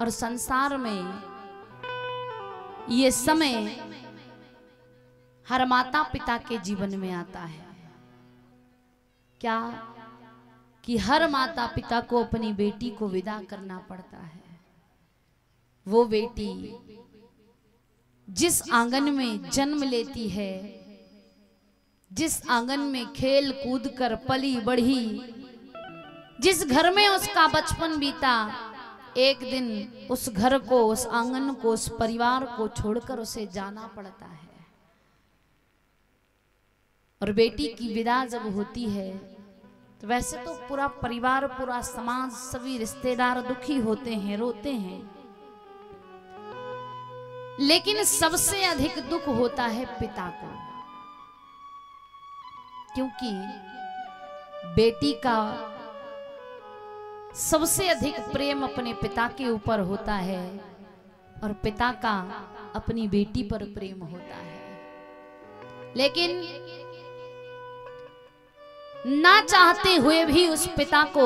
और संसार में ये समय हर माता पिता के जीवन में आता है। क्या कि हर माता पिता को अपनी बेटी को विदा करना पड़ता है। वो बेटी जिस आंगन में जन्म लेती है, जिस आंगन में खेल कूद कर पली बढ़ी, जिस घर में उसका बचपन बीता, एक दिन उस घर को, उस आंगन को, उस परिवार को छोड़कर उसे जाना पड़ता है। और बेटी की विदा जब होती है तो वैसे तो पूरा परिवार, पूरा समाज, सभी रिश्तेदार दुखी होते हैं, रोते हैं, लेकिन सबसे अधिक दुख होता है पिता को, क्योंकि बेटी का सबसे अधिक प्रेम अपने पिता के ऊपर होता है और पिता का अपनी बेटी पर प्रेम होता है। लेकिन ना चाहते हुए भी उस पिता को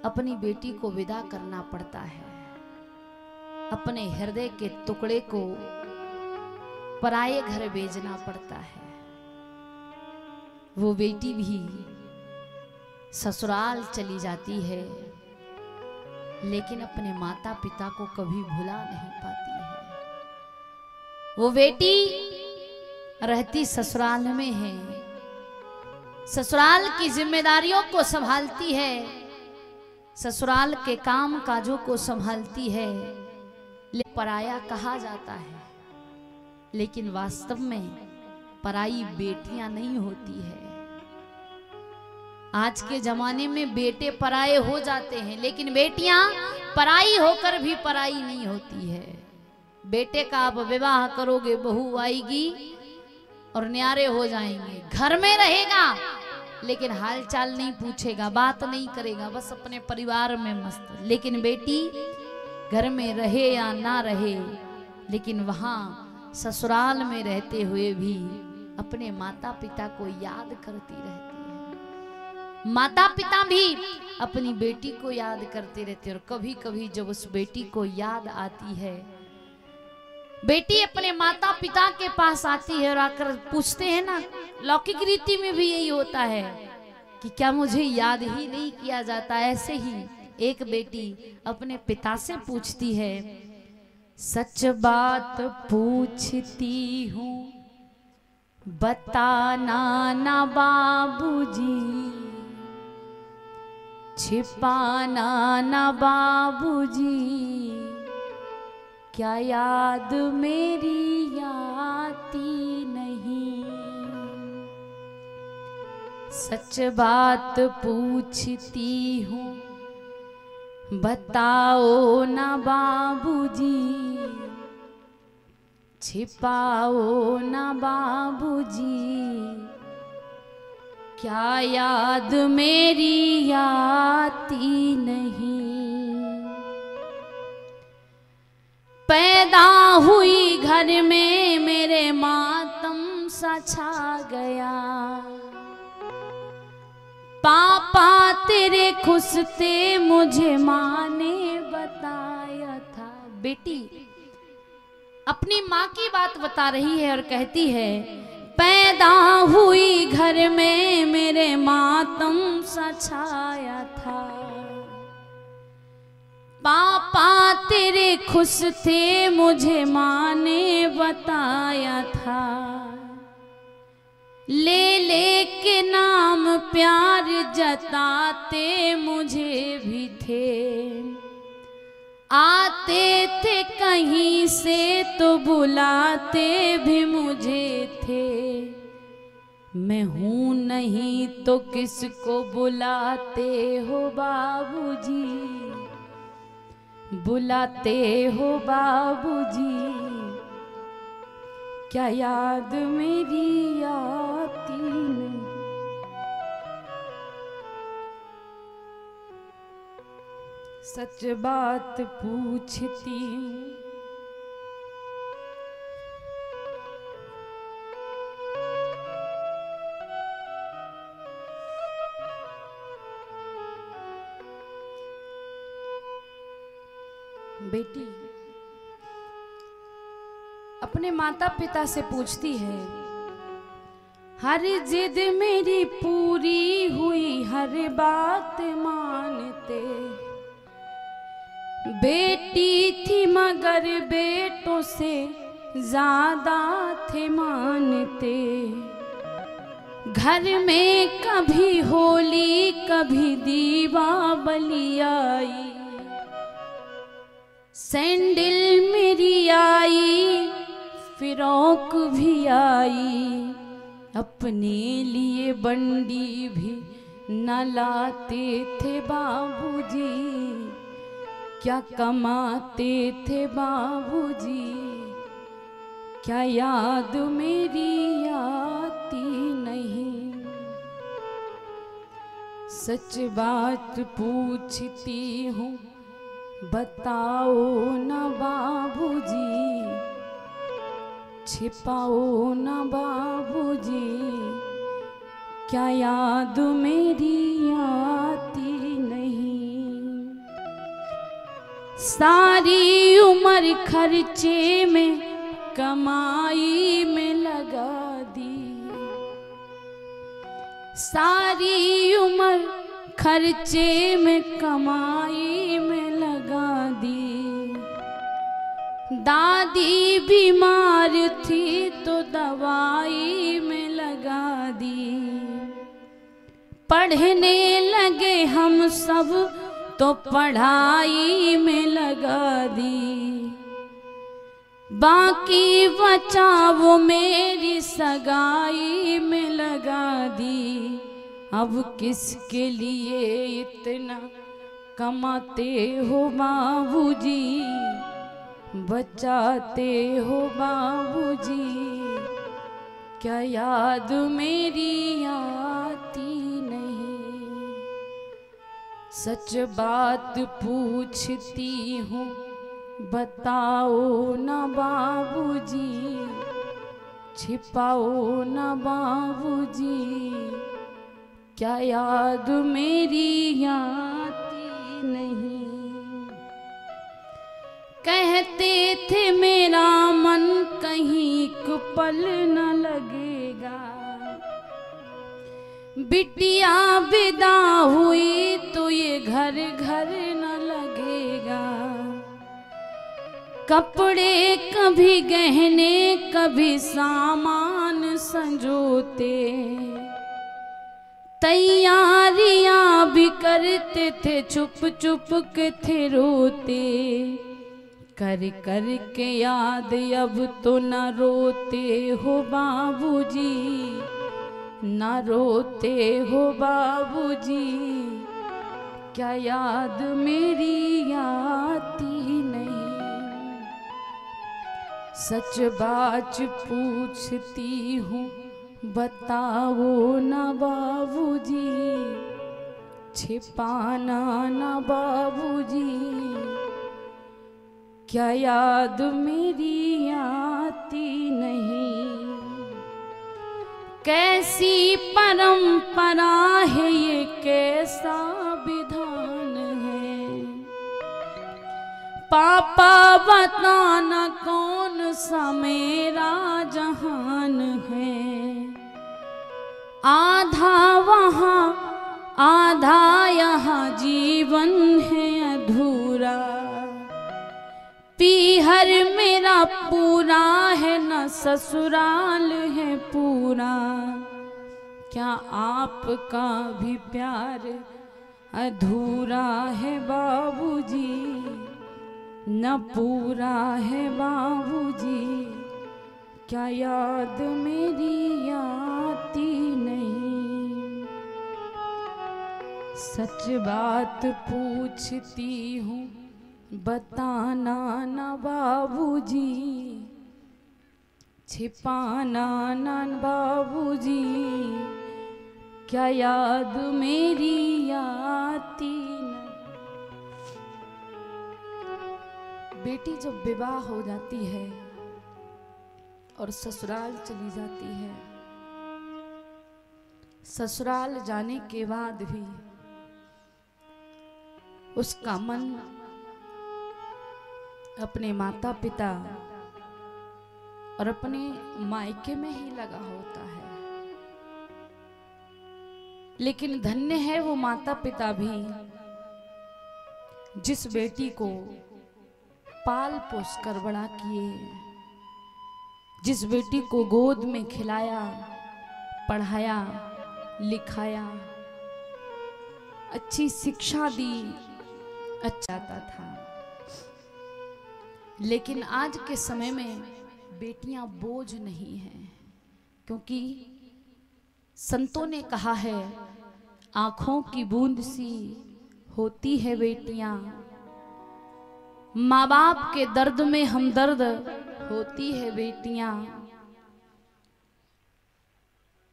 अपनी बेटी को विदा करना पड़ता है। अपने हृदय के टुकड़े को पराये घर भेजना पड़ता है। वो बेटी भी ससुराल चली जाती है, लेकिन अपने माता पिता को कभी भुला नहीं पाती है। वो बेटी रहती ससुराल में है, ससुराल की जिम्मेदारियों को संभालती है, ससुराल के काम काजों को संभालती है, लेकिन पराया कहा जाता है, लेकिन वास्तव में पराई बेटियां नहीं होती है। आज के जमाने में बेटे पराये हो जाते हैं, लेकिन बेटियां पराई होकर भी पराई नहीं होती है। बेटे का आप विवाह करोगे, बहू आएगी और न्यारे हो जाएंगे, घर में रहेगा लेकिन हालचाल नहीं पूछेगा, बात नहीं करेगा, बस अपने परिवार में मस्त। लेकिन बेटी घर में रहे या ना रहे, लेकिन वहां ससुराल में रहते हुए भी अपने माता पिता को याद करती रहती है। माता पिता भी अपनी बेटी को याद करते रहते हैं। और कभी कभी जब उस बेटी को याद आती है, बेटी अपने माता पिता के पास आती है और आकर पूछते हैं ना, लौकिक रीति में भी यही होता है कि क्या मुझे याद ही नहीं किया जाता। ऐसे ही एक बेटी अपने पिता से पूछती है, सच बात पूछती हूँ बताना ना बाबूजी, छिपाना ना बाबूजी, क्या याद मेरी आती नहीं। सच बात पूछती हूँ बताओ ना बाबूजी, छिपाओ ना बाबूजी, क्या याद मेरी आती नहीं। पैदा हुई घर में मेरे मातम सा छा गया, पापा तेरे खुशते मुझे माँ ने बताया था। बेटी अपनी माँ की बात बता रही है और कहती है, पैदा हुई घर में मेरे मातम सा छाया था, पापा तेरे खुश थे मुझे माँ ने बताया था। ले ले के नाम प्यार जताते मुझे भी थे, आते थे कहीं से तो बुलाते भी मुझे थे। मैं हूँ नहीं तो किसको बुलाते हो बाबूजी, बुलाते हो बाबूजी, क्या याद मेरी आती नहीं। सच बात पूछती हूँ बेटी अपने माता पिता से पूछती है, हर जिद मेरी पूरी हुई, हर बात मानते। बेटी थी मगर बेटों से ज्यादा थे मानते। घर में कभी होली कभी दीपावली आई, सैंडल मेरी आई फिरौक भी आई। अपने लिए बंडी भी न लाते थे बाबूजी, क्या कमाते थे बाबूजी, क्या याद मेरी आती नहीं। सच बात पूछती हूँ बताओ न बाबूजी, छिपाओ न बाबूजी, क्या याद मेरी आती नहीं। सारी उम्र खर्चे में कमाई में लगा दी, सारी उम्र खर्चे में कमाई में लगा दी। दादी बीमार थी तो दवाई में लगा दी। पढ़ने लगे हम सब तो पढ़ाई में लगा दी। बाकी बचा वो मेरी सगाई में लगा दी। अब किसके लिए इतना कमाते हो बाबूजी, बचाते हो बाबूजी, क्या याद मेरी आती नहीं। सच बात पूछती हूँ बताओ न बाबूजी, छिपाओ न बाबूजी, क्या याद मेरी आती नहीं। कहते थे मेरा मन कहीं एक पल न लगेगा, बिटिया विदा हुई तो ये घर घर न लगेगा। कपड़े कभी गहने कभी सामान संजोते, तैयारियां भी करते थे छुप छुप के थे रोते। कर कर के याद अब तो न रोते हो बाबूजी, न रोते हो बाबूजी, क्या याद मेरी आती नहीं। सच बात पूछती हूँ बताओ न बाबूजी, छिपाना न बाबूजी, क्या याद मेरी आती नहीं। कैसी परंपरा है ये, कैसा विधान है। पापा बताना कौन सा मेरा जहान है। आधा वहाँ आधा यहाँ जीवन है अधूरा। पीहर मेरा पूरा है न ससुराल है पूरा। क्या आपका भी प्यार अधूरा है बाबूजी, न पूरा है बाबूजी, क्या याद मेरी आती नहीं। सच बात पूछती हूँ बताना न बाबूजी, छिपाना न बाबूजी, क्या याद मेरी आती नहीं। बेटी जब विवाह हो जाती है और ससुराल चली जाती है, ससुराल जाने के बाद भी उसका मन अपने माता पिता और अपने मायके में ही लगा होता है, लेकिन धन्य है वो माता पिता भी जिस बेटी को पाल पोस कर बड़ा किए, जिस बेटी को गोद में खिलाया, पढ़ाया, लिखाया, अच्छी शिक्षा दी, अच्छा था। लेकिन आज के समय में बेटियां बोझ नहीं हैं, क्योंकि संतों ने कहा है आंखों की बूंद सी होती है बेटियां, माँ बाप के दर्द में हमदर्द होती है बेटियां।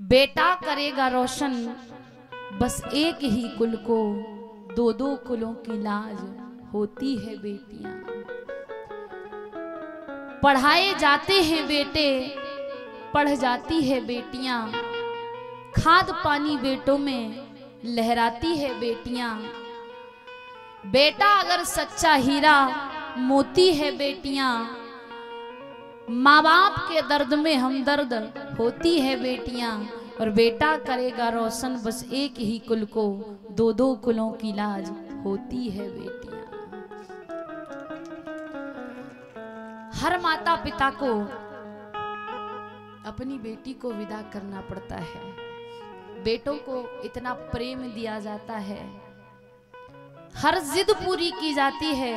बेटा करेगा रोशन बस एक ही कुल को, दो दो कुलों की लाज होती है बेटियां। पढ़ाए जाते हैं बेटे, पढ़ जाती है बेटियां, खाद पानी बेटों में लहराती है बेटियां। बेटा अगर सच्चा हीरा मोती है बेटियां, माँ बाप के दर्द में हमदर्द होती है बेटियां। और बेटा करेगा रोशन बस एक ही कुल को, दो दो कुलों की लाज होती है बेटियां। हर माता पिता को अपनी बेटी को विदा करना पड़ता है। बेटों को इतना प्रेम दिया जाता है, हर जिद पूरी की जाती है,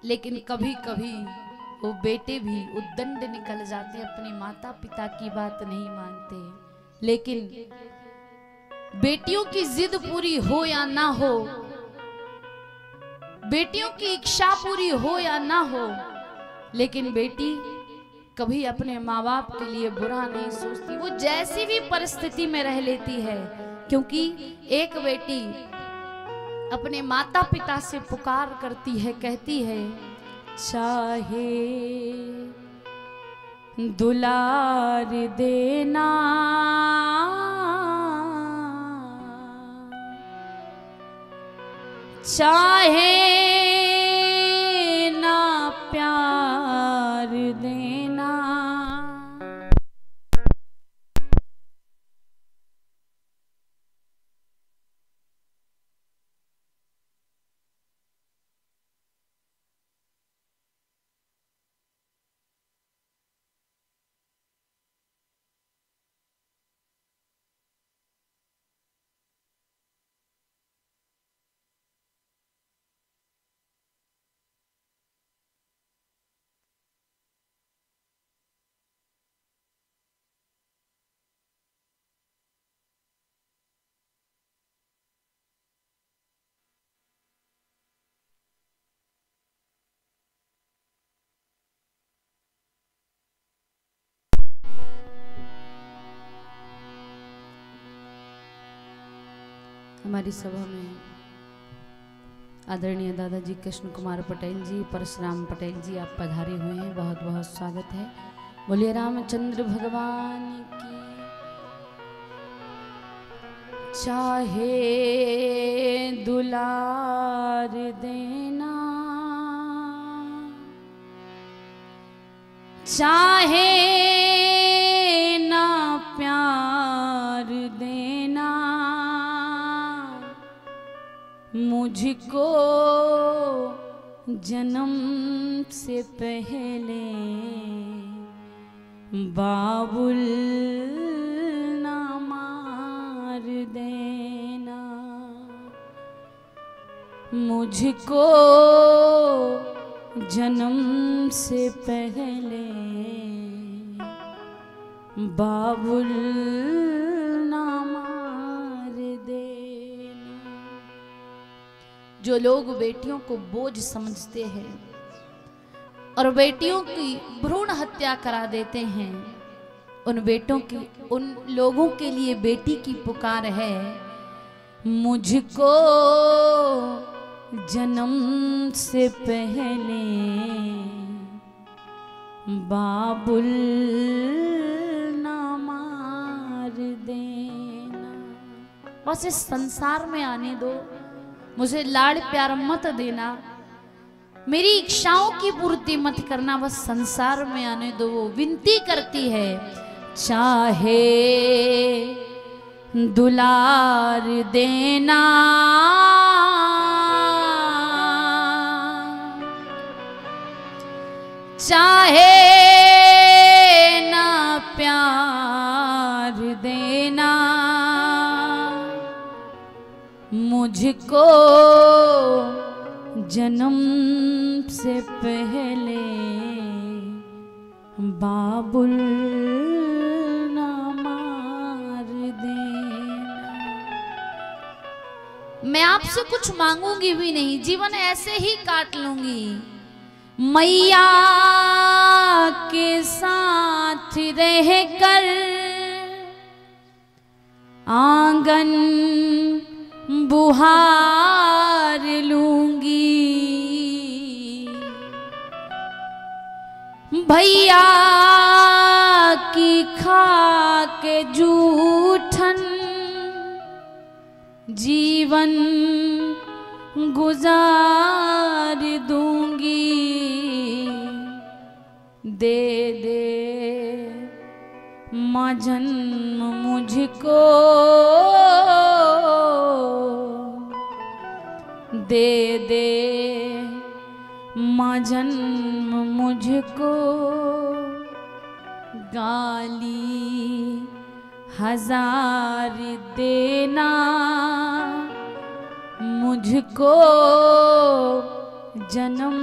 लेकिन कभी कभी वो बेटे भी उद्दंड निकल जाते हैं, अपनी माता पिता की बात नहीं मानते। लेकिन बेटियों की जिद पूरी हो या ना हो, बेटियों की इच्छा पूरी हो या ना हो, लेकिन बेटी कभी अपने माँ बाप के लिए बुरा नहीं सोचती, वो जैसी भी परिस्थिति में रह लेती है। क्योंकि एक बेटी अपने माता पिता से पुकार करती है, कहती है चाहे दुलार देना, चाहे ना प्यार देना, हमारी सभा में आदरणीय दादाजी कृष्ण कुमार पटेल जी, परशुराम पटेल जी आप पधारे हुए हैं, बहुत बहुत स्वागत है। बोलिए रामचंद्र भगवान की। चाहे दुलार देना, चाहे ना प्यार देना, मुझको जन्म से पहले बाबुल ना मार देना, मुझको जन्म से पहले बाबुल ना मार देना। जो लोग बेटियों को बोझ समझते हैं और बेटियों की भ्रूण हत्या करा देते हैं, उन लोगों के लिए बेटी की पुकार है, मुझको जन्म से पहले बाबुल ना मार देना। बस इस संसार में आने दो, मुझे लाड़ प्यार मत देना, मेरी इच्छाओं की पूर्ति मत करना, बस संसार में आने दो। वो विनती करती है, चाहे दुलार देना, चाहे ना प्यार देना, मुझको जन्म से पहले बाबुल ना मार देना। मैं आपसे कुछ मांगूंगी भी नहीं, जीवन ऐसे ही काट लूंगी। मैया के साथ रहकर आंगन बुहार लूंगी, भैया की खा के जूठन जीवन गुजार दूंगी। दे दे माँ जन्म मुझको, दे दे माँ जन्म मुझको, गाली हजार देना, मुझको जन्म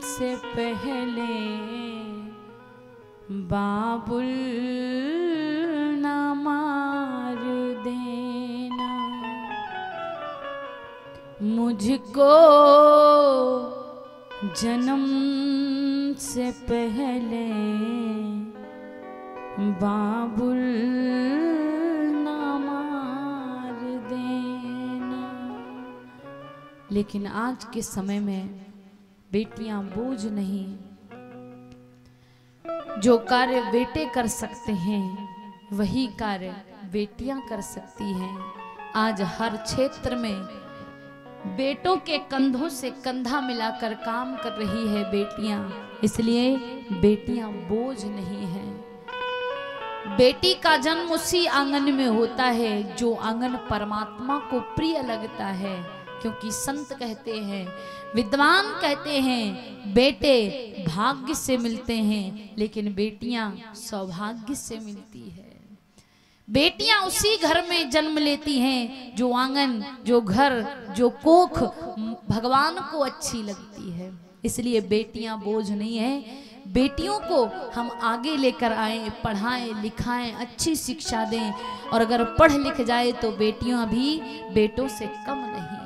से पहले बाबुल ना मार देना, मुझको जन्म से पहले बाबुल ना मार देना। लेकिन आज के समय में बेटियां बोझ नहीं, जो कार्य बेटे कर सकते हैं वही कार्य बेटियां कर सकती हैं। आज हर क्षेत्र में बेटों के कंधों से कंधा मिलाकर काम कर रही है बेटियां, इसलिए बेटियां बोझ नहीं हैं। बेटी का जन्म उसी आंगन में होता है जो आंगन परमात्मा को प्रिय लगता है, क्योंकि संत कहते हैं, विद्वान कहते हैं, बेटे भाग्य से मिलते हैं लेकिन बेटियां सौभाग्य से मिलती है। बेटियां उसी घर में जन्म लेती हैं जो आंगन, जो घर, जो कोख भगवान को अच्छी लगती है। इसलिए बेटियां बोझ नहीं है। बेटियों को हम आगे लेकर आए, पढ़ाएं लिखाएं, अच्छी शिक्षा दें, और अगर पढ़ लिख जाए तो बेटियां भी बेटों से कम नहीं।